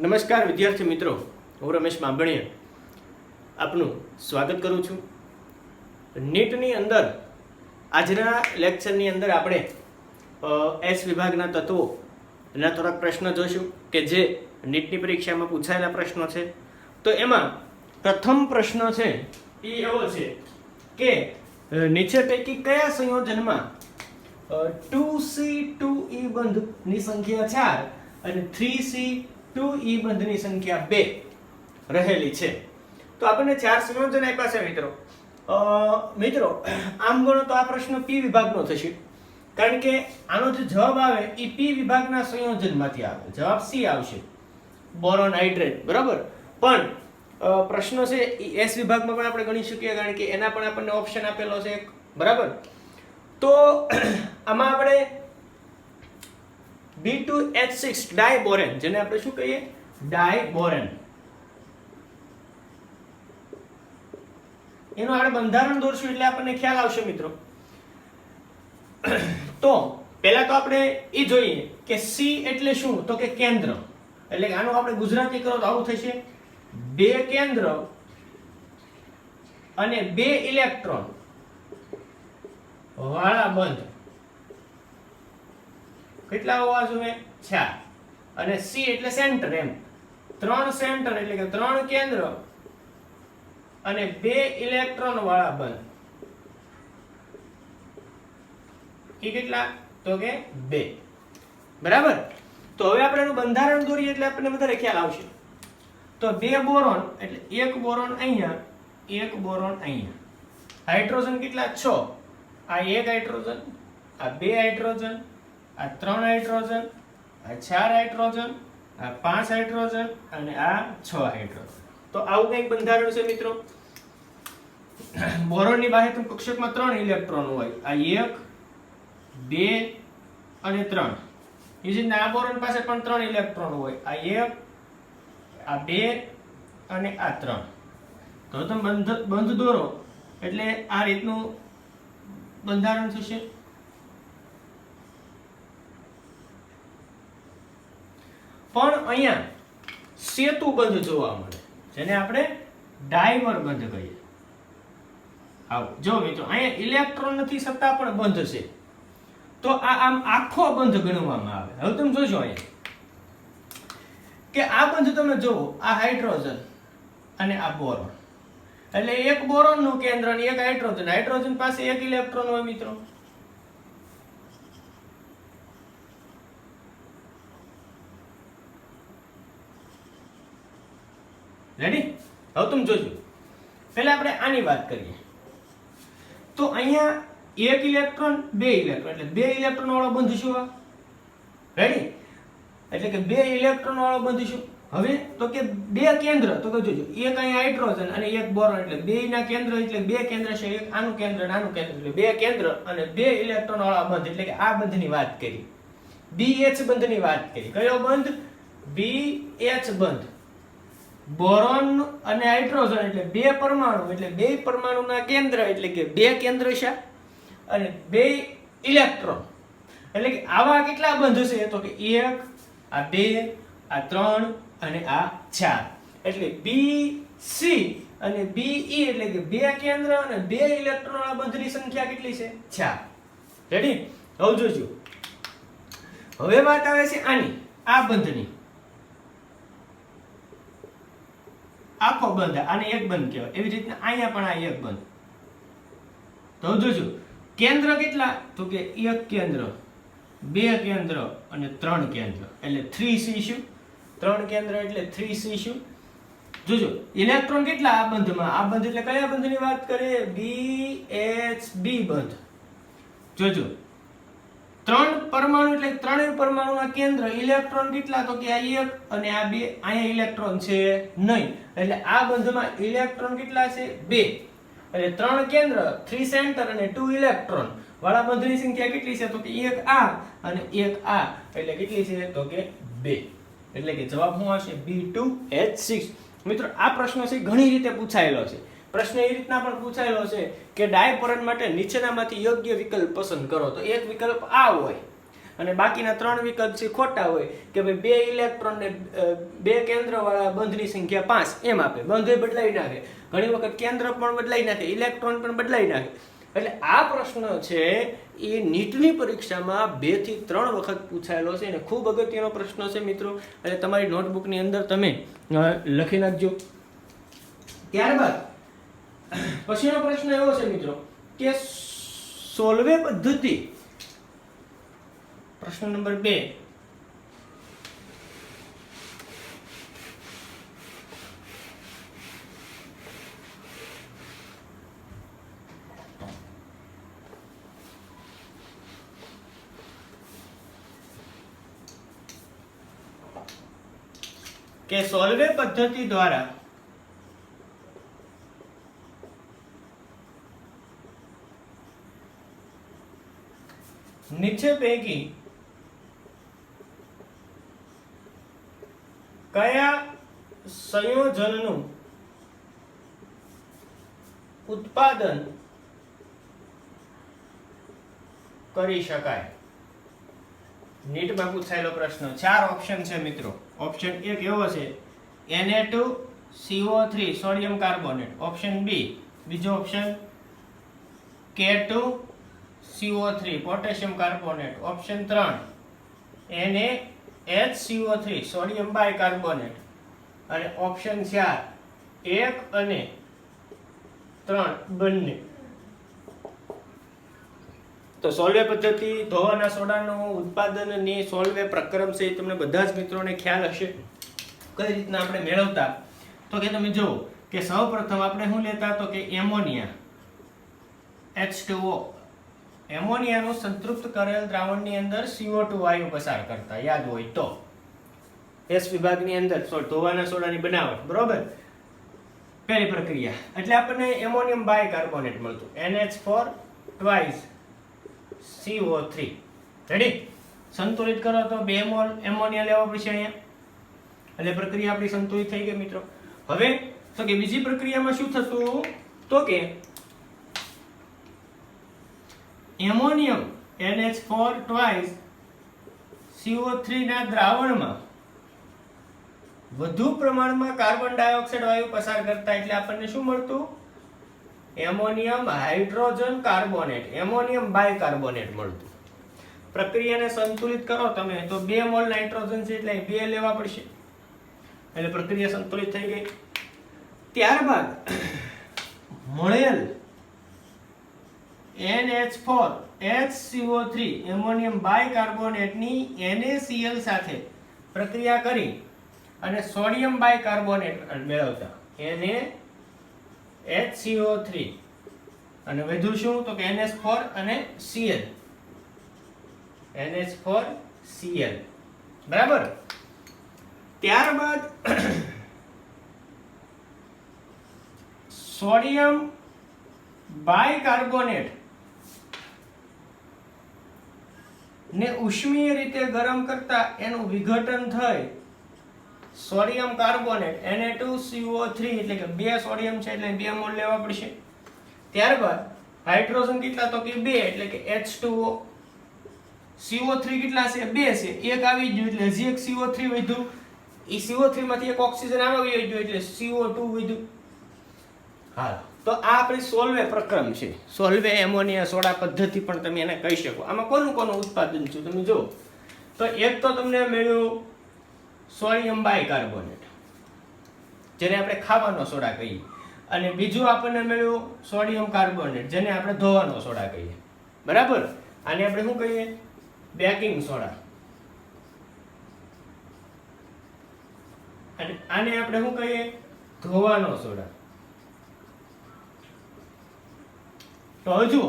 નમસ્કાર વિદ્યાર્થી મિત્રો, હું રમેશ બાંભણીયા આપનું સ્વાગત કરું છું. નીટની અંદર આજના લેક્ચરની અંદર આપણે એસ વિભાગના તત્વોના થોડાક પ્રશ્નો જોઈશું કે જે નીટની પરીક્ષામાં પૂછાયેલા પ્રશ્નો છે. તો એમાં પ્રથમ પ્રશ્ન છે એ એવો છે કે નીચે પૈકી કયા સંયોજનમાં 2C2E બંધની સંખ્યા 4 અને 3C2E બંધની સંખ્યા 2 રહેલી છે. તો આપણને 4 સંયોજન આપ્યા છે મિત્રો. આમ ગણો તો આ પ્રશ્ન P વિભાગનો થશે, કારણ કે આનો જે જવાબ આવે એ P વિભાગના સંયોજનમાંથી આવે. જવાબ C આવશે, બોરોન હાઇડ્રેટ. બરાબર. પણ પ્રશ્નો છે એ S વિભાગમાં પણ આપણે ગણી શકીએ, કારણ કે એના પણ આપણને ઓપ્શન આપેલો છે. બરાબર. તો આમાં આપણે B2H6 ડાયબોરેન, જેને આપણે શું કહીએ, ડાયબોરેન, એનું આપણે બંધારણ દોરશું એટલે આપણને ખ્યાલ આવશે મિત્રો. તો પહેલા તો આપણે એ જોઈએ કે C એટલે શું, તો કે કેન્દ્ર. એટલે કે આનું આપણે ગુજરાતી કરો તો આવું થશે: બે કેન્દ્ર અને બે ઇલેક્ટ્રોન વાળા બંધ. કેટલા હોવા જોઈએ? 4. અને C એટલે સેન્ટર, એમ 3 સેન્ટર એટલે કે 3 કેન્દ્ર અને 2 ઇલેક્ટ્રોન વાળા બંધ. એ કેટલા? તો કે 2. બરાબર. તો હવે આપણે એનું બંધારણ દોરીએ એટલે આપણને વધારે ખ્યાલ આવશે. તો 2 બોરોન એટલે 1 બોરોન અહીંયા, 1 બોરોન અહીંયા. હાઇડ્રોજન કેટલા? 6. આ 1 હાઇડ્રોજન, આ 2 હાઇડ્રોજન, આ 3 હાઇડ્રોજન, આ 4 હાઇડ્રોજન, આ 5 હાઇડ્રોજન અને આ 6 હાઇડ્રોજન. તો આવું કંઈક બંધારણ છે મિત્રો. બોરોનની બાહ્યતમ કક્ષકમાં 3 ઇલેક્ટ્રોન હોય. આ 1, 2 અને 3. એ જ રીતે આ બોરોન પાસે પણ 3 ઇલેક્ટ્રોન હોય. આ 1, આ 2 અને આ 3. તો તમે બંધ દોરો એટલે આ રીતનું બંધારણ થશે. પણ અહીંયા સેતુ બંધ જોવા મળે, જેને આપણે ડાયમર બંધ કહીએ. આવો જો મિત્રો, અહીંયા ઇલેક્ટ્રોન નથી છતાં પણ બંધ છે, તો આ આમ આખો બંધ ગણવામાં આવે. હવે તમે જોજો અહીંયા કે આ બંધ તમે જુઓ, આ હાઇડ્રોજન અને આ બોરોન. એટલે એક બોરોન નું કેન્દ્ર અને એક હાઇડ્રોજન. હાઇડ્રોજન પાસે એક ઇલેક્ટ્રોન હોય મિત્રો. રેડી? હવે તમે જોજો. પહેલા આપણે આની વાત કરીએ. તો અહીંયા એક ઇલેક્ટ્રોન, બે ઇલેક્ટ્રોન, એટલે બે ઇલેક્ટ્રોન વાળો બંધ શું? રેડી? એટલે કે બે ઇલેક્ટ્રોન વાળો બંધ શું? હવે તો કે બે કેન્દ્ર, તો કે જોજો, એક અહીંયા હાઇડ્રોજન અને એક બોરોન, એટલે બે ના કેન્દ્ર, એટલે બે કેન્દ્ર છે, એક આનું કેન્દ્ર અને આનું કેન્દ્ર, એટલે બે કેન્દ્ર અને બે ઇલેક્ટ્રોન વાળા બંધ. એટલે કે આ બંધની વાત કરી, BH બંધની વાત કરી. કયો બંધ? BH બંધ. બોરોન અને હાઇડ્રોજન એટલે બે પરમાણુ, એટલે બે પરમાણુના કેન્દ્ર, એટલે કે બે કેન્દ્ર છે અને બે ઇલેક્ટ્રોન. એટલે કે આવા કેટલા બંધ છે? તો કે 1, આ 2, આ 3 અને આ 4. એટલે BC અને BE એટલે કે બે કેન્દ્ર અને બે ઇલેક્ટ્રોન વાળા બંધની સંખ્યા કેટલી છે? 4. રેડી? હવે જોજો. હવે વાત આવે છે આની, આ બંધની. આખો બંધ, આને એક બંધ કહેવાય. એવી રીતના અહીંયા પણ આ એક બંધ. તો જોજો, કેન્દ્ર કેટલા? તો કે એક કેન્દ્ર, બે કેન્દ્ર અને 3 કેન્દ્ર, એટલે 3C શું? 3 કેન્દ્ર એટલે 3C શું? જોજો, ઇલેક્ટ્રોન કેટલા આ બંધમાં? આ બંધ એટલે કયા બંધની વાત કરીએ? BHB બંધ. જોજો, 3 પરમાણુ એટલે 3 પરમાણુના કેન્દ્ર. ઇલેક્ટ્રોન કેટલા? તો કે આ 1 અને આ 2. અહીંયા ઇલેક્ટ્રોન છે નહીં, એટલે આ બંધમાં ઇલેક્ટ્રોન કેટલા છે? 2. એટલે 3 કેન્દ્ર, 3 સેન્ટર અને 2 ઇલેક્ટ્રોન વાળા બંધની સંખ્યા કેટલી છે? તો કે 1 આ અને 1 આ, એટલે કેટલી છે? તો કે 2. એટલે કે જવાબ શું આવશે? B2H6. મિત્રો, આ પ્રશ્ન છે ઘણી રીતે પૂછાયેલો છે. પ્રશ્ન એ રીતના પણ પૂછાયેલો છે કે ડાયબોરેન માટે નીચેનામાંથી યોગ્ય વિકલ્પ પસંદ કરો. તો એક વિકલ્પ આ હોય અને બાકીના 3 વિકલ્પ છે ખોટા હોય કે ભાઈ 2 ઇલેક્ટ્રોન ને 2 કેન્દ્રવાળા બંધની સંખ્યા 5 એમ આપે. બંધ બદલાઈ નાખે, ઘણી વખત કેન્દ્ર પણ બદલાઈ નાખે, ઇલેક્ટ્રોન પણ બદલાઈ નાખે. એટલે આ પ્રશ્ન છે એ નીટની પરીક્ષામાં 2 થી 3 વખત પૂછાયેલો છે અને ખૂબ અગત્યનો પ્રશ્ન છે મિત્રો. એટલે તમારી નોટબુકની અંદર તમે લખી નાખજો. ત્યારબાદ પછીનો પ્રશ્ન એવો છે મિત્રો કે સોલ્વે પદ્ધતિ, પ્રશ્ન નંબર 2, કે સોલ્વે પદ્ધતિ દ્વારા નીચે પૈકી કયા સંયોજનનું ઉત્પાદન કરી શકાય? નીટમાં પૂછાયેલો પ્રશ્ન. 4 ઓપ્શન છે મિત્રો. ઓપ્શન 1 એવો છે Na2CO3 sodium carbonate. Option B, બીજો option K2CO3 potassium carbonate. Option 3 NaHCO3 sodium bicarbonate. અને ઓપ્શન 4 1 અને 3 બંને. તો સોલ્વે પદ્ધતિ, ધોવાના સોડાનું ઉત્પાદનની સોલ્વે પ્રક્રમ છે એ તમને બધા જ મિત્રોને ખ્યાલ હશે. કઈ રીતના આપણે મેળવતા તો કે તમે જુઓ કે સૌપ્રથમ આપણે શું લેતા તો કે એમોનિયા H2O, એમોનિયાનું સંતૃપ્ત કરેલ દ્રાવણની અંદર CO2 વાયુ પસાર કરતા, યાદ હોય તો. એસ વિભાગની અંદર ધોવાના સોડાની બનાવટ, બરોબર. પહેલી પ્રક્રિયા એટલે આપણને એમોનિયમ બાયકાર્બોનેટ મળતું, NH4 twice CO3. રેડી? સંતુલિત કરો તો 2 મોલ એમોનિયા લેવા પડશે અહીંયા. એટલે પ્રક્રિયા આપણી સંતુલિત થઈ ગઈ મિત્રો. હવે તો કે બીજી પ્રક્રિયામાં શું થતું તો કે એમોનિયમ NH4 twice CO3 ના દ્રાવણમાં વધુ પ્રમાણમાં કાર્બન ડાયોક્સાઇડ વાયુ પસાર કરતા, એટલે આપણને શું મળતું? Ammonium hydrogen carbonate, ammonium bicarbonate મળતું. પ્રક્રિયાને સંતુલિત કરો તમે તો 2 મોલ નાઇટ્રોજન છે એટલે 2 લેવા પડશે. એટલે પ્રક્રિયા સંતુલિત થઈ ગઈ. ત્યારબાદ મળેલ NH4 HCO3 એમોનિયમ બાયકાર્બોનેટની NaCl સાથે પ્રક્રિયા કરી અને સોડિયમ બાયકાર્બોનેટ મેળવતા, NaHCO3 અને વધુ શું તો કે NH4 અને Cl, NH4Cl. બરાબર. ત્યારબાદ સોડિયમ બાયકાર્બોનેટ ને ઉષ્મીય રીતે ગરમ કરતા એનું વિઘટન થઈ સોડિયમ કાર્બોનેટ Na2CO3 એટલે કે 2 સોડિયમ છે એટલે 2 મોલ લેવા પડશે. ત્યારબાદ હાઇડ્રોજન કેટલા તો કે 2 એટલે કે H2O, CO3 કેટલા છે 2 છે, એક આવી ગયું એટલે હજી એક CO3 વધ્યું, એ CO3 માંથી એક ઓક્સિજન આવી ગયો એટલે CO2 વધ્યું. હા, તો આ આપણી સોલ્વે પ્રક્રમ છે. સોલ્વે એમોનિયા સોડા પદ્ધતિ પણ તમે એને કહી શકો. આમાં કોનું ઉત્પાદન છે તમે જો તો એક તો તમને મળ્યું સોડિયમ બાયકાર્બોનેટ જેને આપણે ખાવાનો સોડા કહીએ, અને બીજું આપણને મળ્યું સોડિયમ કાર્બોનેટ જેને આપણે ધોવાનો સોડા કહીએ. બરાબર. આને આપણે શું કહીએ? Baking soda. અને આને આપણે શું કહીએ? ધોવાનો સોડા. તો હજુ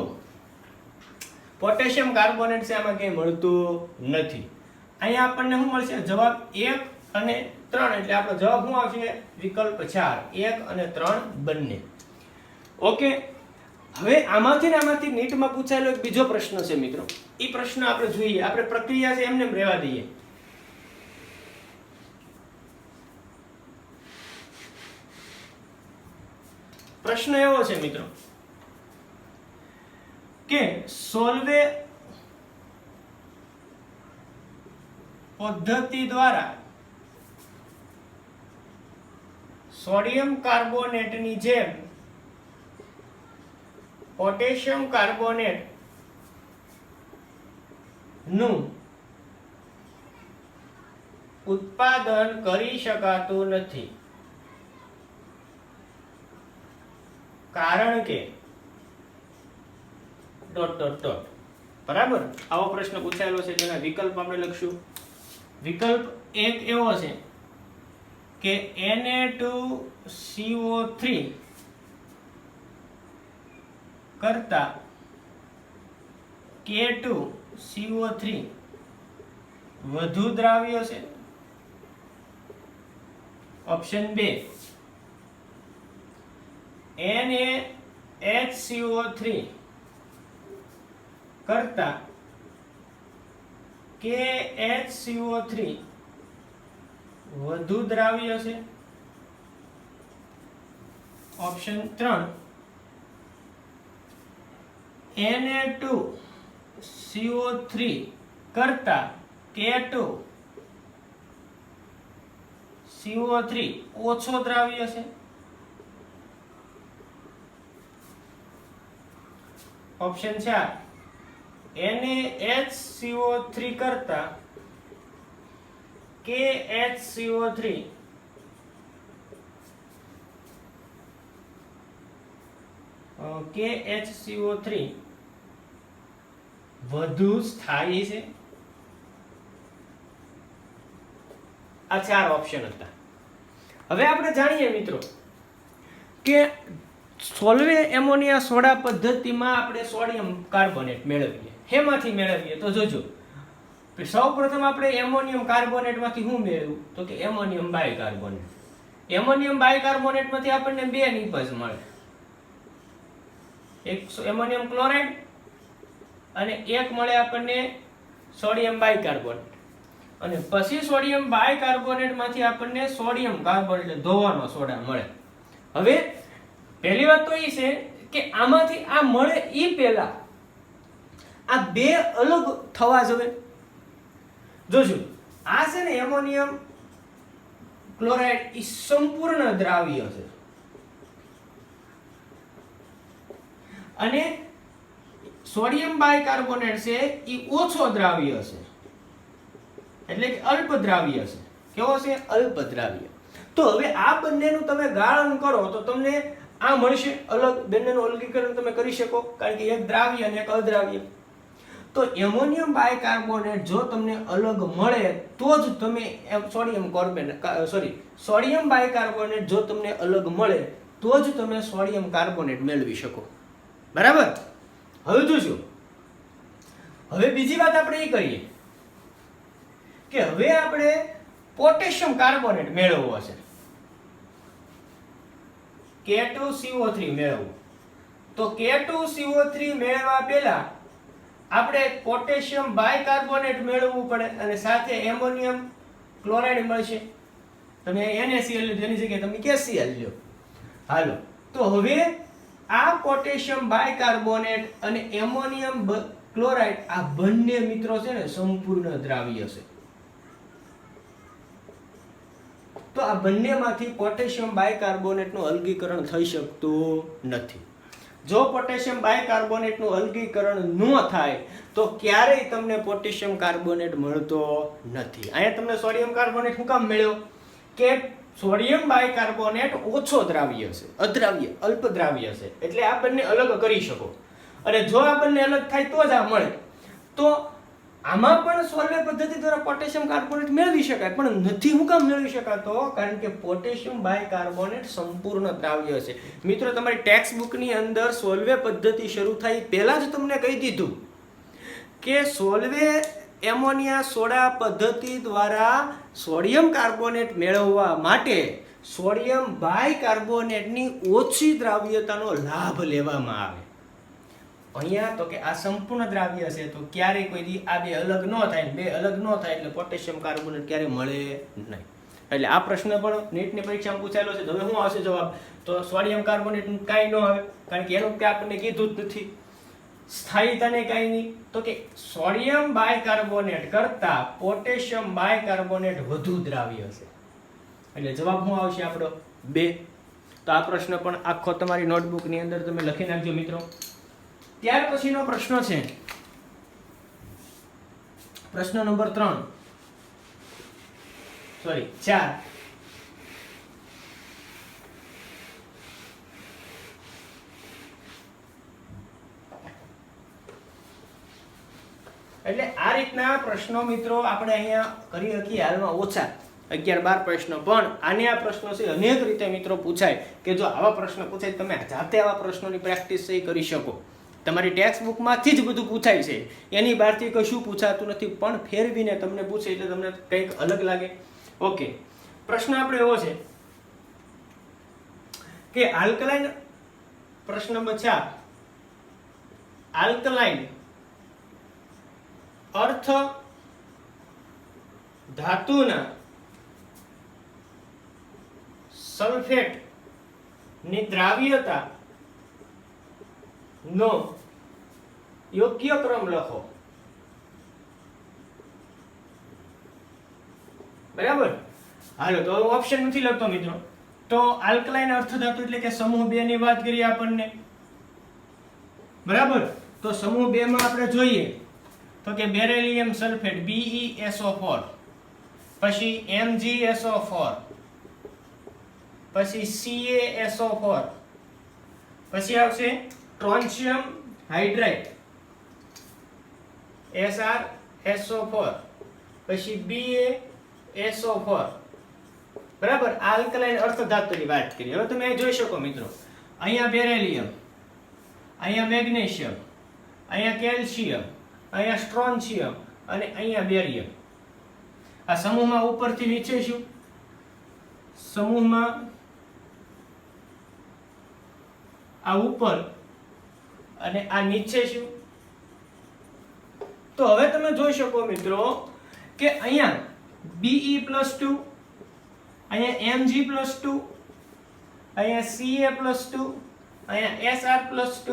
પોટેશિયમ કાર્બોનેટ છે આમાં કંઈ મળતું નથી. અહીંયા આપણને શું મળશે? જવાબ 1 અને 3 એટલે આપણો જવાબ શું આવશે? વિકલ્પ 4, 1 અને 3 બંને. ઓકે. હવે આમાંથી નીટમાં પૂછાયેલો એક બીજો પ્રશ્ન છે મિત્રો. એ પ્રશ્ન આપણે જોઈએ. આપણે પ્રક્રિયા છે એમને રહેવા દઈએ. પ્રશ્ન એવો છે મિત્રો કે સોલ્વે પદ્ધતિ દ્વારા સોડિયમ કાર્બોનેટની જેમ પોટેશિયમ કાર્બોનેટ નું ઉત્પાદન કરી શકાતું નથી, કારણ કે ... બરાબર. આવો પ્રશ્ન પૂછાયેલો છે જેના વિકલ્પ આપણે લખશું. વિકલ્પ એક એવો છે કે Na2CO3 કરતા K2CO3 વધુ દ્રાવ્ય છે. ઓપ્શન 2 NaHCO3 કરતા KHCO3 વધુ દ્રાવ્ય છે. ઓપ્શન 3 Na2CO3 કરતા K2CO3 ઓછો દ્રાવ્ય છે. ઓપ્શન 4 NaHCO3 કરતા KHCO3 વધુ સ્થાયી છે. આ 4 ઓપ્શન હતા. હવે આપણે જાણીએ મિત્રો કે સોલ્વે એમોનિયા સોડા પદ્ધતિમાં આપણે સોડિયમ કાર્બોનેટ મેળવીએ. હેમાંથી મેળવીએ તો જોજો. સૌપ્રથમ આપણે એમોનિયમ કાર્બોનેટમાંથી શું મેળવ્યું તો કે એમોનિયમ બાયકાર્બોનેટ. એમોનિયમ બાયકાર્બોનેટમાંથી આપણને બે નિપજ મળે, એક એમોનિયમ ક્લોરાઇડ અને એક મળે આપણને સોડિયમ બાયકાર્બોનેટ. અને પછી સોડિયમ બાયકાર્બોનેટમાંથી આપણને સોડિયમ કાર્બોનેટ એટલે ધોવાનો સોડા મળે. હવે પહેલી વાત તો એ છે કે આમાંથી આ મળે એ પહેલા આ બે અલગ થવા જોઈએ. જોજો આ છે ને એમોનિયમ ક્લોરાઇડ એ સંપૂર્ણ દ્રાવ્ય છે અને સોડિયમ બાયકાર્બોનેટ છે એ ઓછો દ્રાવ્ય છે, એટલે કે અલ્પ દ્રાવ્ય છે. કેવો છે? અલ્પ દ્રાવ્ય. તો હવે આ બંનેનું તમે ગાળણ કરો તો તમને આ મળશે અલગ. બંનેનું અલગીકરણ તમે કરી શકો કારણ કે એક દ્રાવ્ય અને એક અદ્રાવ્ય. તો એમોનિયમ બાયકાર્બોનેટ જો તમને અલગ મળે તો જ તમે સોડિયમ બાયકાર્બોનેટ જો તમને અલગ મળે તો જ તમે સોડિયમ કાર્બોનેટ મેળવી શકો. બરાબર. હવે જોજો, હવે બીજી વાત આપણે એ કરીએ કે હવે આપણે પોટેશિયમ કાર્બોનેટ મેળવવો છે. K2CO3 મેળવવું. તો K2CO3 મેળવવા પહેલા આપણે પોટેશિયમ બાયકાર્બોનેટ મેળવવું પડે અને સાથે એમોનિયમ ક્લોરાઇડ મળશે. તમે NaCl લ્યો તેની જગ્યાએ તમે KCl લ્યો. હાલો, તો હવે આ પોટેશિયમ બાયકાર્બોનેટ અને એમોનિયમ ક્લોરાઇડ આ બંને મિત્રો છે ને સંપૂર્ણ દ્રાવ્ય છે. તો આ બંનેમાંથી પોટેશિયમ બાયકાર્બોનેટનું અલગીકરણ થઈ શકતું નથી. જો પોટેશિયમ બાયકાર્બોનેટનું અલગીકરણ ન થાય તો ક્યારેય તમને પોટેશિયમ કાર્બોનેટ મળતો નથી. અહીંયા તમને સોડિયમ કાર્બોનેટ શું કામ મળ્યો કે સોડિયમ બાયકાર્બોનેટ ઓછો દ્રાવ્ય છે, અદ્રાવ્ય, અલ્પ દ્રાવ્ય છે, એટલે આ બંને અલગ કરી શકો. અને જો આ બંને અલગ થાય તો જ આ મળે. તો આમાં પણ સોલ્વે પદ્ધતિ દ્વારા પોટેશિયમ કાર્બોનેટ મેળવી શકાય, પણ નથી શું કામ મેળવી શકાતો? કારણ કે પોટેશિયમ બાયકાર્બોનેટ સંપૂર્ણ દ્રાવ્ય છે. મિત્રો, તમારી ટેક્સ્ટ બુકની અંદર સોલ્વે પદ્ધતિ શરૂ થાય પહેલા જ તમને કહી દીધું કે સોલ્વે એમોનિયા સોડા પદ્ધતિ દ્વારા સોડિયમ કાર્બોનેટ મેળવવા માટે સોડિયમ બાયકાર્બોનેટની ઓછી દ્રાવ્યતાનો લાભ લેવામાં આવે. અહીંયા તો કે આ સંપૂર્ણ દ્રાવ્ય છે તો ક્યારેય કોઈ દી આ બે અલગ ન થાય, બે અલગ ન થાય એટલે પોટેશિયમ કાર્બોનેટ ક્યારે મળે નહીં. એટલે આ પ્રશ્ન પણ નીટની પરીક્ષામાં પૂછાયેલો છે. હવે શું આવશે જવાબ? તો સોડિયમ કાર્બોનેટ કાંઈ ન આવે, કારણ કે એનું કે આપણને કીધું જ નથી. સ્થાયીતાને કાંઈ નહીં, તો કે સોડિયમ બાયકાર્બોનેટ કરતા પોટેશિયમ બાયકાર્બોનેટ વધુ દ્રાવ્ય છે. એટલે જવાબ શું આવશે આપણો? 2. તો આ પ્રશ્ન પણ આખો તમારી નોટબુકની અંદર તમે લખી નાખજો મિત્રો. ત્યાર પછીનો પ્રશ્ન છે પ્રશ્ન નંબર 4. એટલે આ રીતના પ્રશ્નો મિત્રો આપણે અહીંયા કરી શકીએ હાલમાં ઓછા 11-12 પ્રશ્નો, પણ આને આ પ્રશ્નો છે અનેક રીતે મિત્રો પૂછાય કે જો આવા પ્રશ્ન પૂછાય તમે જાતે આવા પ્રશ્નોની પ્રેક્ટિસ કરી શકો. તમારી ટેક્સ્ટ બુકમાંથી જ બધું પૂછાય છે, એની બહારથી કશું પૂછાતું નથી, પણ ફેરવીને તમને પૂછે એટલે તમને કંઈક અલગ લાગે. ઓકે, પ્રશ્ન આપણે એવો છે કે આલ્કલાઇન, પ્રશ્ન નંબર 4, આલ્કલાઇન અર્થ ધાતુના સલ્ફેટ ની દ્રાવ્યતા નો યોગ્ય ક્રમ લખો. બરાબર, હાલો તો ઓપ્શન નથી લખતો મિત્રો. તો આલ્કલાઇન અર્ધધાતુ એટલે કે સમૂહ 2 ની વાત કરીએ આપણને. બરાબર, તો સમૂહ 2 માં આપણે જોઈએ તો કે બેરિલિયમ સલ્ફેટ BeSO4, પછી MgSO4, પછી CaSO4, પછી આવશે સ્ટ્રોન્શિયમ હાઇડ્રાઇડ SrSO4, પછી BaSO4. બરાબર, આલ્કલાઇન અર્ધધાતુની વાત કરીએ. હવે તમે જોઈ શકો મિત્રો, અહીંયા બેરિલિયમ, અહીંયા મેગ્નેશિયમ, અહીંયા કેલ્શિયમ, અહીંયા સ્ટ્રોન્શિયમ અને અહીંયા બેરિયમ. આ સમૂહમાં ઉપરથી નીચે શું? સમૂહમાં આ ઉપર અને આ નીચે શું? તો હવે તમે જોઈ શકો મિત્રો કે અહીંયા Be+2, અહીંયા Mg+2, અહીંયા Ca+2, અહીંયા Sr+2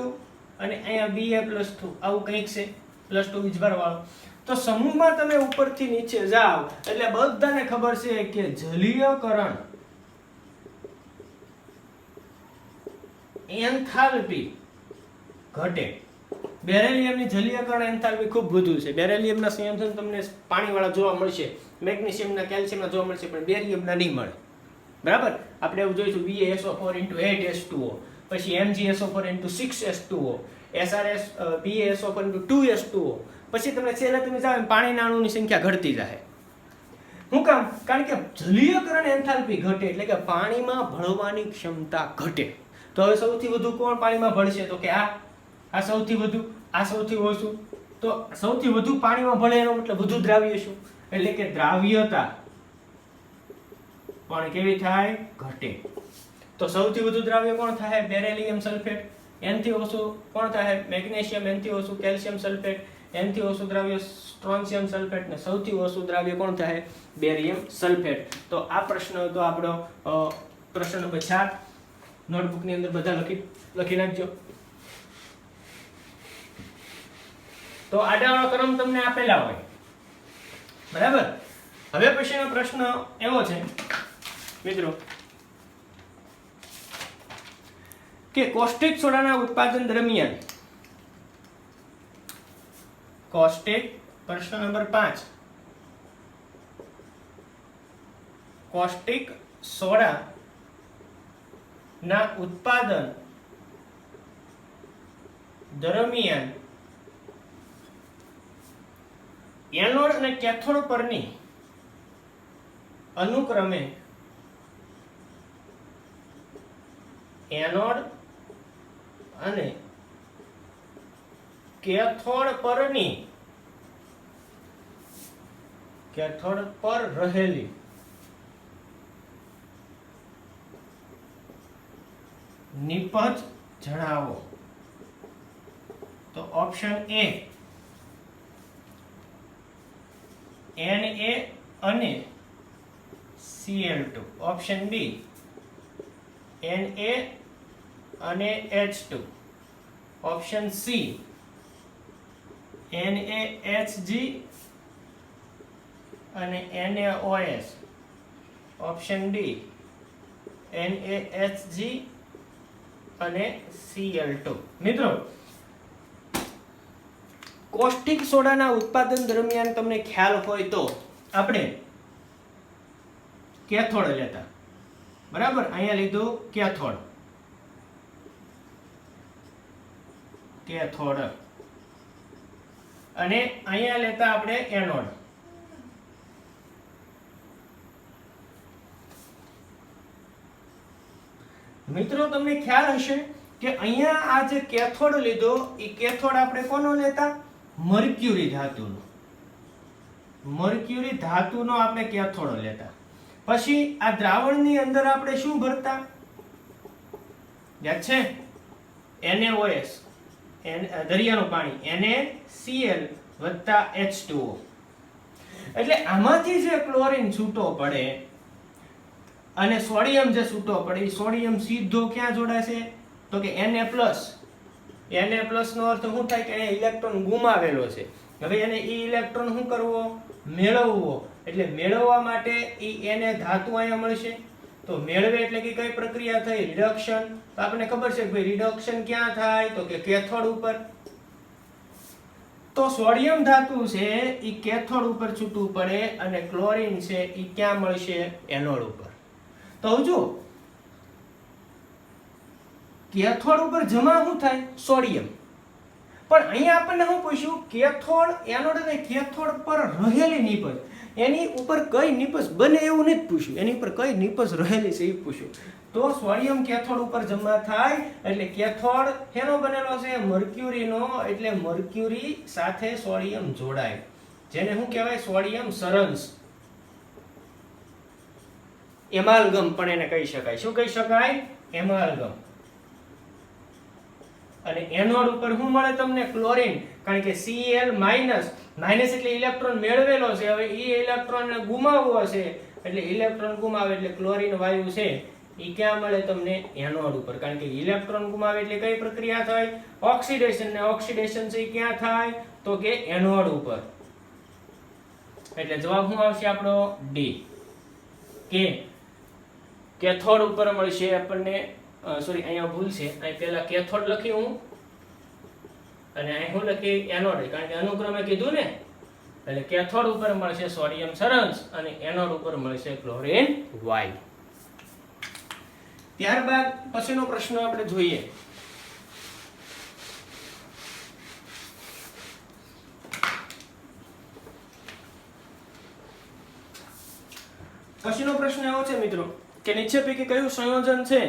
અને અહીંયા Ba+2. આવું કંઈક છે, +2 વીજભાર વાળો. તો સમૂહમાં તમે ઉપરથી નીચે જાઓ એટલે બધાને ખબર છે કે જલીયકરણ એન્થાલ્પી ઘટે. બેરિલિયમની જલીયકરણ એન્થાલ્પી ખૂબ વધુ છે. બેરિલિયમના સંયોજન તમને પાણીવાળા જોવા મળશે, મેગ્નેશિયમના, કેલ્શિયમના જોવા મળશે, પણ બેરિયમના નહીં મળે. બરાબર, આપણે એવું જોઈશું BaSO4 × 8H2O, પછી MgSO4 × 6H2O, BaSO4 × 2H2O. પછી તમે છેલ્લે તમે જાવ પાણીના અણુની સંખ્યા ઘટતી જાય. શું કામ? કારણ કે જલીયકરણ એન્થાલ્પી ઘટે એટલે કે પાણીમાં ભળવાની ક્ષમતા ઘટે. તો હવે સૌથી વધુ કોણ પાણીમાં ભળશે? તો કે આ સૌથી વધુ, આ સૌથી ઓછું. તો સૌથી વધુ પાણીમાં ભળે એનો મતલબ વધુ દ્રાવ્ય શું? એટલે કે દ્રાવ્યતા પણ કેવી થાય? ઘટે. તો સૌથી વધુ દ્રાવ્ય કોણ થાય? Beryllium sulphate. એનાથી ઓછું કોણ થાય? મેગ્નેશિયમ. એનાથી ઓછું કેલ્શિયમ સલ્ફેટ. એનાથી ઓછું દ્રાવ્ય સ્ટ્રોન્શિયમ સલ્ફેટ. ને સૌથી ઓછું દ્રાવ્ય કોણ થાય? Barium sulphate. તો આ પ્રશ્ન હતો આપણો પ્રશ્ન નંબર 4. નોટબુકની અંદર બધા લખી નાખજો. તો આડાવાળો ક્રમ તમને આપેલા હોય. બરાબર, હવે પછીનો પ્રશ્ન એવો છે મિત્રો કે કોસ્ટિક સોડાના ઉત્પાદન દરમિયાન, કોસ્ટિક, પ્રશ્ન નંબર 5, કોસ્ટિક સોડા ના ઉત્પાદન દરમિયાન એનોડ અને કેથોડ પરની અનુક્રમે એનોડ અને કેથોડ પર રહેલી નિપજ જણાવો. તો ઓપ્શન એ Na અને Cl2, ઓપ્શન બી Na અને H2, ઓપ્શન સી NaHG અને NaOS. ઓપ્શન ડી NaHG અને Cl2. મિત્રો, કોસ્ટિક સોડાના ઉત્પાદન દરમિયાન તમને ખ્યાલ હોય તો આપણે કેથોડ લેતા, બરાબર? અહીંયા લીધું કેથોડ અને અહીંયા લેતા આપણે એનોડ. મિત્રો, તમને ખ્યાલ હશે કે અહીંયા આ જે કેથોડ લીધો એ કેથોડ આપણે કોનો લેતા? મર્ક્યુરી ધાતુનો. મર્ક્યુરી ધાતુનો આપણે કેથોડ લેતા. પછી આ દ્રાવણની અંદર આપણે શું ભરતા? યાદ છે? NaOS, દરિયાનું પાણી, NaCl વત્તા H2O. એટલે આમાંથી જે ક્લોરીન છૂટો પડે અને સોડિયમ જે છૂટો પડે, એ સોડિયમ સીધો ક્યાં જોડાશે? તો કે Na+. Na+ નો અર્થ શું થાય? કે એને ઇલેક્ટ્રોન ગુમાવેલો છે. હવે એને ઈ ઇલેક્ટ્રોન શું કરવો? મેળવવો. એટલે મેળવવા માટે ઈ Na ધાતુ અહીંયા મળશે. તો મેળવે એટલે કે કઈ પ્રક્રિયા થઈ? રિડક્શન. તો આપણને ખબર છે કે ભાઈ રિડક્શન ક્યાં થાય? તો કે કેથોડ ઉપર. તો સોડિયમ ધાતુ છે ઈ કેથોડ ઉપર છૂટું પડે અને ક્લોરીન છે ઈ ક્યાં મળશે? એનોડ ઉપર. તો જો કેથોડ ઉપર જમા શું થાય? સોડિયમ. પણ અહીંયા આપણને શું પૂછ્યું? કેથોડ, એનોડ અને કેથોડ પર રહેલી નિપજ, એની ઉપર કઈ નિપજ બને એવું નથી પૂછ્યું. એની ઉપર કઈ નિપજ રહેલી છે એ પૂછ્યું. તો સોડિયમ કેથોડ ઉપર જમા થાય એટલે કેથોડ શેનો બનેલો છે? મર્ક્યુરીનો. એટલે મર્ક્યુરી સાથે સોડિયમ જોડાય, જેને શું કહેવાય? સોડિયમ સરંસ, એમાલ્ગમ પણ એને કહી શકાય. શું કહી શકાય? એમાલ્ગમ. અને એનોડ ઉપર શું મળે તમને? ક્લોરીન. કારણ કે Cl માઇનસ એટલે ઇલેક્ટ્રોન મેળવેલો છે. હવે ઈ ઇલેક્ટ્રોન ને ગુમાવવો છે, એટલે ઇલેક્ટ્રોન ગુમાવે એટલે ક્લોરીન વાયુ છે ઈ ક્યાં મળે તમને? એનોડ ઉપર. કારણ કે ઇલેક્ટ્રોન ગુમાવે એટલે કઈ પ્રક્રિયા થાય? ઓક્સિડેશન. ને ઓક્સિડેશન છે ક્યાં થાય? તો કે એનોડ ઉપર. એટલે જવાબ શું આવશે આપણો? ડી. કે કેથોડ ઉપર મળશે આપણને. સોરી, અહીંયા ભૂલ છે. અહીં પહેલા કેથોડ લખ્યું હું અને અહીં હું લખી એનોડ, કારણ કે અનુક્રમે કીધું ને. એટલે કેથોડ ઉપર મળશે સોડિયમ સરંસ અને એનોડ ઉપર મળશે ક્લોરીન વાયુ. ત્યારબાદ પછીનો પ્રશ્ન આપણે જોઈએ. પછીનો પ્રશ્ન એવો છે મિત્રો કે નીચે પૈકી કયું સંયોજન છે?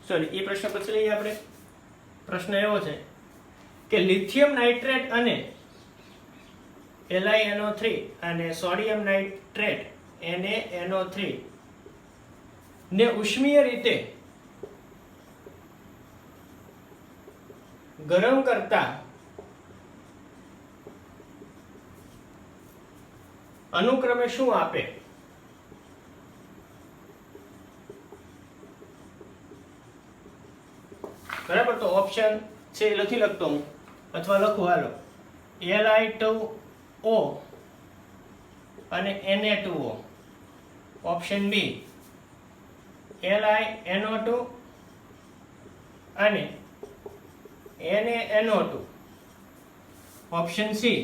સોરી, એ પ્રશ્ન પછી લઈએ આપણે. પ્રશ્ન એવો છે કે લિથિયમ નાઇટ્રેટ અને LiNO3 અને સોડિયમ નાઇટ્રેટ NaNO3 ને ઉષ્મીય રીતે ગરમ કરતા અનુક્રમે શું આપે? બરાબર. તો ઓપ્શન છે લખી લખતો હું, અથવા લખું. હાલો. Li2O અને Na2O. ઓપ્શન બી LiNO2 અને NaNO2. ઓપ્શન સી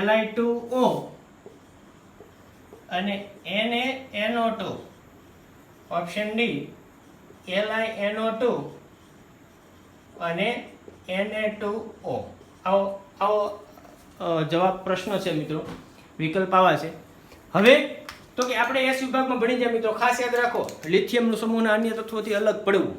Li2O અને NaNO2. ઓપ્શન ડી LiNO2 અને Na2O. આવો જવાબ પ્રશ્ન છે મિત્રો. વિકલ્પ આવા છે. હવે તો કે આપણે એસ વિભાગમાં ભણી જાય મિત્રો. ખાસ યાદ રાખો, લિથિયમનું સમૂહના અન્ય તત્વોથી અલગ પડવું.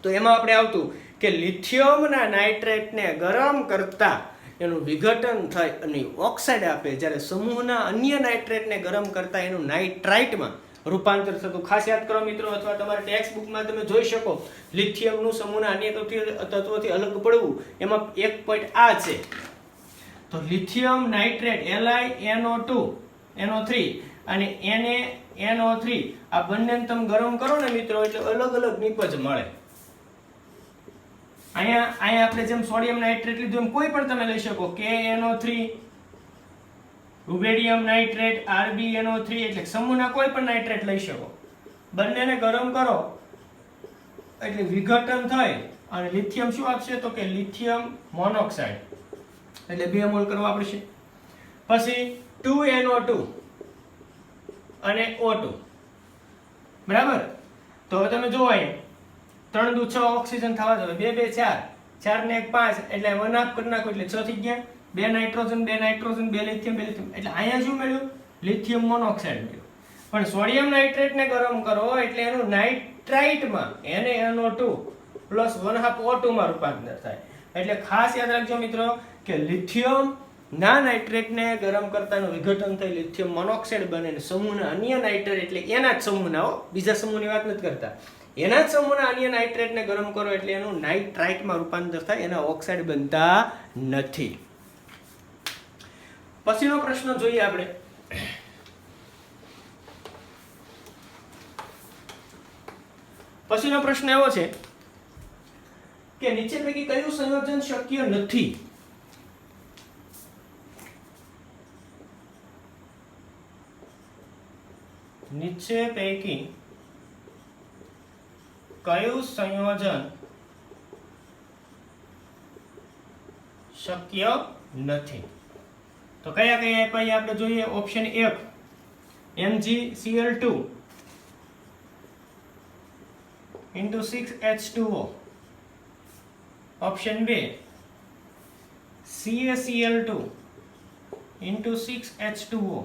તો એમાં આપણે આવતું કે લિથિયમના નાઇટ્રેટને ગરમ કરતા એનું વિઘટન થાય અને ઓક્સાઇડ આપે, જ્યારે સમૂહના અન્ય નાઇટ્રેટને ગરમ કરતા એનું નાઇટ્રાઇટમાં રૂપાંતર થતું. ખાસ યાદ કરો મિત્રો, અથવા તમારા ટેક્સ્ટ બુકમાં તમે જોઈ શકો લિથિયમનું સમૂહના અન્ય તત્વોથી અલગ પડવું. એમાં એક પોઈન્ટ આ છે. તો લિથિયમ નાઇટ્રેટ LiNO2 અને NaNO3 આ બંનેને તમે ગરમ કરો ને મિત્રો, એટલે અલગ અલગ નિપજ મળે. અહીંયા આપણે જેમ સોડિયમ નાઇટ્રેટ લીધું એમ કોઈ પણ તમે લઈ શકો, KNO3, રુબેડિયમ નાઇટ્રેટ, RbNO3, એટલે સમૂહના કોઈ પણ નાઇટ્રેટ લઈ શકો. બંનેને ગરમ કરો એટલે વિઘટન થાય અને લિથિયમ શું આપશે તો કે લિથિયમ મોનોક્સાઇડ, એટલે 2 મોલ કરવા પડશે. પછી 2NO2 અને O2, બરાબર. તો હવે તમે જુઓ અહીંયા 3 દુ 6 ઓક્સિજન થવા જોઈએ, 2 2 4, 4 ને 1 5, એટલે 1 હાફ કરી નાખો એટલે 6 થઈ ગયા. 2 નાઇટ્રોજન 2 નાઇટ્રોજન 2 લિથિયમ 2 લિથિયમ, એટલે અહીંયા શું મળ્યું? લિથિયમ મોનોક્સાઇડ મળ્યું. પણ સોડિયમ નાઇટ્રેટને ગરમ કરો એટલે એનું નાઇટ્રાઇટમાં NaNO2 પ્લસ 1 હાફ O2 માં રૂપાંતર થાય. એટલે ખાસ યાદ રાખજો મિત્રો કે લિથિયમ ના નાઇટ્રેટને ગરમ કરતાનું વિઘટન થઈ લિથિયમ મોનોક્સાઇડ બને ને સમૂહના અન્ય નાઇટ્રેટ, એટલે એના જ સમૂહના, બીજા સમૂહની વાત નથી કરતા, એના જ સમૂહના અન્ય નાઇટ્રેટને ગરમ કરો એટલે એનું નાઇટ્રાઇટમાં રૂપાંતર થાય, એના ઓક્સાઇડ બનતા નથી. પછીનો પ્રશ્ન જોઈએ આપણે. પછીનો પ્રશ્ન એવો છે કે નીચે પૈકી કયું સંયોજન શક્ય નથી? નીચે પૈકી કયું સંયોજન શક્ય નથી? તો કયા કયા આપ્યા આપણે જોઈએ. Option 1 MgCl2 into 6H2O. Option 2 CaCl2 into 6H2O.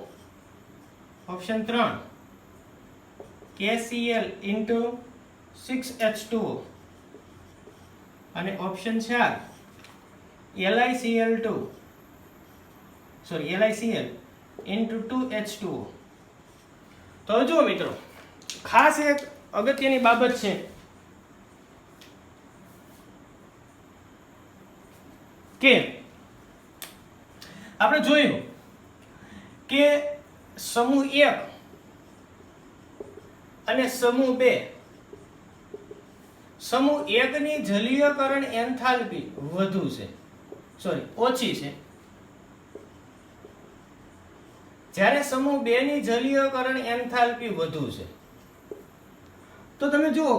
Option 3 KCl into 6H2O. અને ઓપ્શન 4 LiCl into 2H2O. તો જુઓ મિત્રો, ખાસ એક અગત્યની બાબત છે કે આપણે જોયું કે સમૂહ 1 અને સમૂહ 2, સમૂહ 1 ની જલીયકરણ એન્થાલ્પી ઓછી છે, જ્યારે સમૂહ 2 ની જલીયકરણ એન્થાલ્પી વધુ છે. તો તમે જુઓ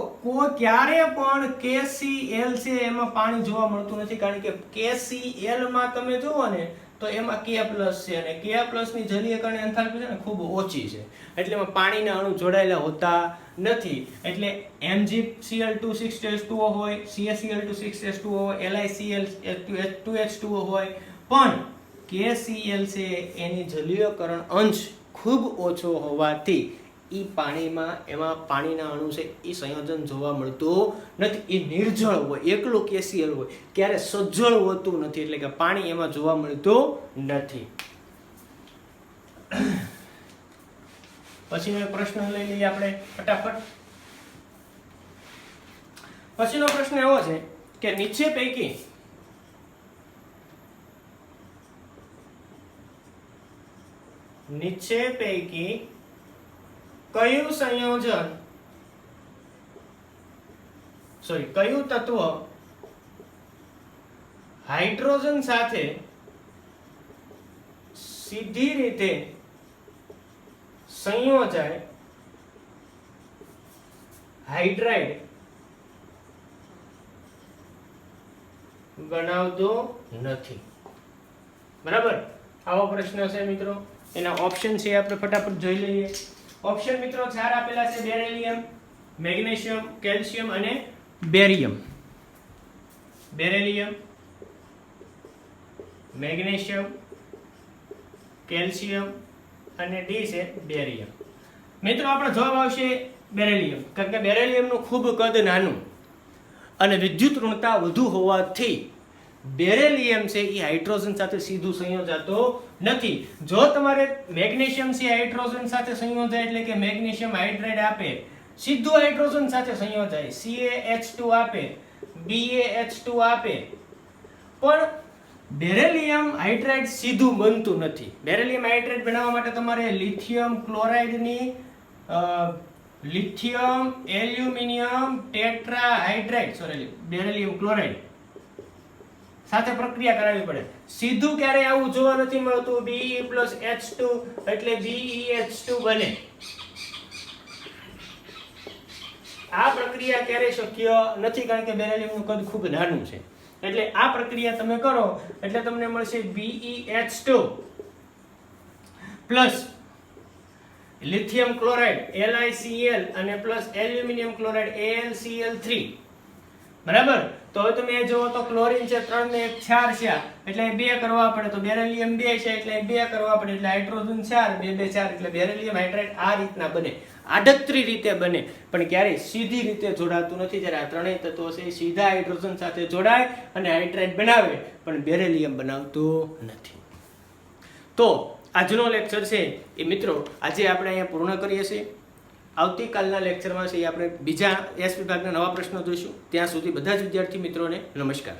ક્યારે પણ KCl છે એમાં પાણી જોવા મળતું નથી, કારણ કે KCl માં તમે જુઓ ને તો એમાં K+ છે અને K+ ની જલીયકરણ એન્થાલ્પી છે ને ખૂબ ઓછી છે, એટલે એમાં પાણીના અણુ જોડાયેલા હોતા નથી. એટલે MgCl2 6H2O હોય, CaCl2 6H2O હોય, LiCl2H2O હોય, પણ KCl છે એની જલીયકરણ અંશ ખૂબ ઓછો હોવાથી ઈ પાણીમાં એમાં પાણીના અણુ છે એ સંયોજન જોવા મળતું નથી. એ નિર્જળ હોય, એકલું KCl હોય, ક્યારે સજ્જળ હોતું નથી, એટલે કે પાણી એમાં જોવા મળતું નથી. પછીનો પ્રશ્ન લઈ લઈએ આપણે ફટાફટ. પછીનો પ્રશ્ન એવો છે કે નીચે પૈકી કયું તત્વ હાઇડ્રોજન સાથે સીધી રીતે સંયોજાય હાઇડ્રાઇડ બનાવતો નથી? બરાબર, આવો પ્રશ્ન છે મિત્રો. એના ઓપ્શન છે આપણે ફટાફટ જોઈ લઈએ. ઓપ્શન મિત્રો 4 આપેલા છે: બેરિલિયમ, મેગ્નેશિયમ, કેલ્શિયમ અને બેરિયમ. બેરિલિયમ, મેગ્નેશિયમ, કેલ્શિયમ અને ડી છે બેરિયમ. મિત્રો આપણો જવાબ આવશે બેરિલિયમ, કારણ કે બેરિલિયમનું ખૂબ કદ નાનું અને વિદ્યુત ઋણતા વધુ હોવાથી બેરિલિયમ છે એ હાઇડ્રોજન સાથે સીધું સંયોજાતો નથી. જો તમારે મેગ્નેશિયમ છે હાઇડ્રોજન સાથે સંયોજાય એટલે કે મેગ્નેશિયમ હાઇડ્રાઇડ આપે, સીધું હાઇડ્રોજન સાથે સંયોજાય, CaH2 આપે, BaH2 આપે, પણ બેરિલિયમ હાઇડ્રાઇડ સીધું બનતું નથી. બેરિલિયમ હાઇડ્રાઇડ બનાવવા માટે તમારે લિથિયમ ક્લોરાઇડની lithium aluminium tetrahydride beryllium chloride સાથે પ્રક્રિયા કરાવવી પડે. સીધું ક્યારે આવું જોવા નથી મળતું. Be + H2 એટલે BeH2 બને. આ પ્રક્રિયા ક્યારે શક્ય નથી કારણ કે બેરિલિયમનું કદ ખૂબ નાનું છે. એટલે આ પ્રક્રિયા તમે કરો એટલે તમને મળશે BeH2 plus lithium chloride LiCl અને પ્લસ એલ્યુમિનિયમ ક્લોરાઇડ AlCl3. બરાબર. તો હવે તમે એ જુઓ તો ક્લોરીન છે 3 ને 1 4 છે એટલે 2 કરવા પડે. તો બેરિલિયમ 2 છે એટલે 2 કરવા પડે એટલે હાઇડ્રોજન 4 2 2 4 એટલે બેરિલિયમ હાઇડ્રાઇડ આ રીતના બને. આડત્રી રીતે બને પણ ક્યારેય સીધી રીતે જોડાતું નથી. જ્યારે આ ત્રણેય તત્વો છે સીધા હાઇડ્રોજન સાથે જોડાય અને હાઇડ્રાઇડ બનાવે પણ બેરિલિયમ બનાવતું નથી. તો આજનો લેક્ચર છે એ મિત્રો આજે આપણે અહીંયા પૂર્ણ કરીએ છીએ. આવતીકાલના લેક્ચરમાં છે આપણે બીજા એસ વિભાગના નવા પ્રશ્નો જોઈશું. ત્યાં સુધી બધા જ વિદ્યાર્થી મિત્રોને નમસ્કાર.